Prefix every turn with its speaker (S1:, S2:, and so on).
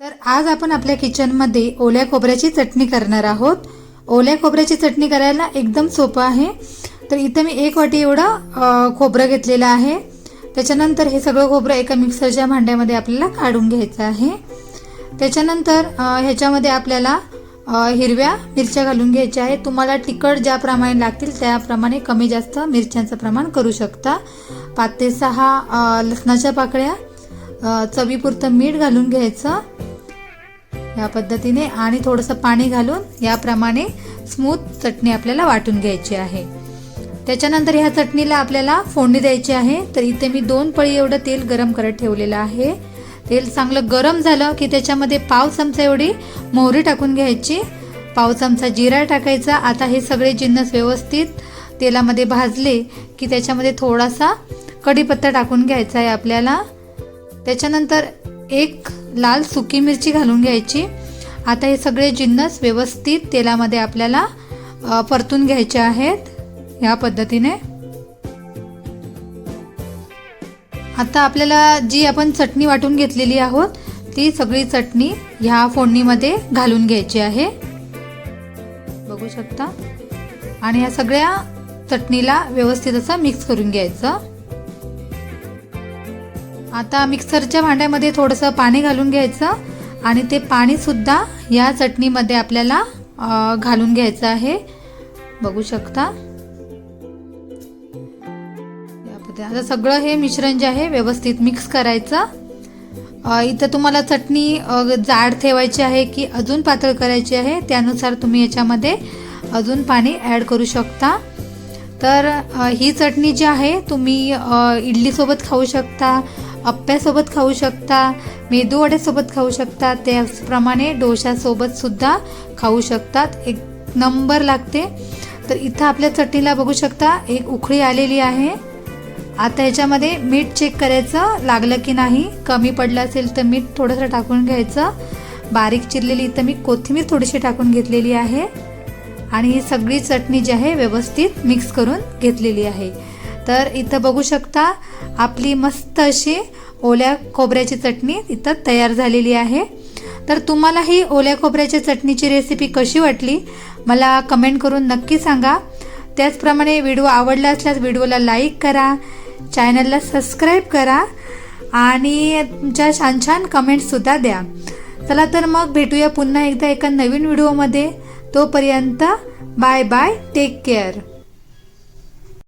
S1: तर आज आपण आपल्या किचनमध्ये ओल्या खोबऱ्याची चटणी करणार आहोत। ओल्या खोबऱ्याची चटणी करायला एकदम सोपं आहे। तर इथे मी 1 वाटी एवढं खोबरं घेतलेलं आहे। त्याच्यानंतर हे सगळं खोबरं एका मिक्सरच्या भांड्यामध्ये आपल्याला काढून घ्यायचं आहे। त्याच्यानंतर ह्याच्यामध्ये आपल्याला हिरव्या मिरच्या घालून घ्यायच्या आहे। तुम्हाला तिखट ज्या प्रमाणे लागतील त्याप्रमाणे कमी जास्त मिरच्यांचं प्रमाण करू शकता। 5 ते 6 लसणाच्या पाकळ्या, चवीपुरतं मीठ घालून घ्यायचं या पद्धतीने आणि थोडंसं पाणी घालून याप्रमाणे स्मूथ चटणी आपल्याला वाटून घ्यायची आहे। त्याच्यानंतर ह्या चटणीला आपल्याला फोडणी द्यायची आहे। तर इथे मी 2 पळी एवढं तेल गरम करत ठेवलेलं आहे। तेल चांगलं गरम झालं की त्याच्यामध्ये पाव चमचा एवढी मोहरी टाकून घ्यायची, पाव चमचा जिरा टाकायचा। आता हे सगळे जिन्नस व्यवस्थित तेलामध्ये भाजले की त्याच्यामध्ये थोडासा कढीपत्ता टाकून घ्यायचा आहे आपल्याला। त्याच्यानंतर 1 लाल सुकी मिरची घालून घ्यायची। आता हे सगळे जिन्नस व्यवस्थित तेलामध्ये आपल्याला परतून घ्यायचे आहेत या पद्धतीने। आता आपल्याला जी आपण चटणी वाटून घेतलेली आहोत ती सगळी चटणी ह्या फोडणीमध्ये घालून घ्यायची आहे, बघू शकता। आणि या सगळ्या चटणीला व्यवस्थित असं मिक्स करून घ्यायचं। आता मिक्सरच्या भांड्यामध्ये थोडंसं पाणी घालून घ्यायचं आणि ते पाणी सुद्धा या चटणीमध्ये आपल्याला घालून घ्यायचं आहे, बघू शकता। आता सगळं हे मिश्रण जे आहे व्यवस्थित मिक्स करायचं। इथं तुम्हाला चटणी जाड ठेवायची आहे की अजून पातळ करायची आहे त्यानुसार तुम्ही याच्यामध्ये अजून पाणी ॲड करू शकता। तर ही चटणी जी आहे तुम्ही इडलीसोबत खाऊ शकता, अप्प्यासोबत खाऊ शकता, मेदूवड्यासोबत खाऊ शकता, त्याचप्रमाणे डोशासोबत सुद्धा खाऊ शकतात। एक नंबर लागते। तर इथं आपल्या चटणीला बघू शकता एक उकळी आलेली आहे। आता ह्याच्यामध्ये मीठ चेक करायचं लागलं की नाही, कमी पडलं असेल तर मीठ थोडंसं टाकून घ्यायचं। बारीक चिरलेली इथं मी कोथिंबीर थोडीशी टाकून घेतलेली आहे आणि ही सगळी चटणी जी आहे व्यवस्थित मिक्स करून घेतलेली आहे। तर इथं बघू शकता आपली मस्त अशी ओल्या खोबऱ्याची चटणी इथं तयार झालेली आहे। तर तुम्हाला ही ओल्या खोबऱ्याच्या चटणीची रेसिपी कशी वाटली मला कमेंट करून नक्की सांगा। त्याचप्रमाणे व्हिडिओ आवडला असल्यास व्हिडिओला लाईक करा, चॅनलला सबस्क्राईब करा आणि तुमच्या छान छान कमेंट्ससुद्धा द्या। चला तर मग भेटूया पुन्हा एकदा एका नवीन व्हिडिओमध्ये। तोपर्यंत बाय बाय, टेक केअर।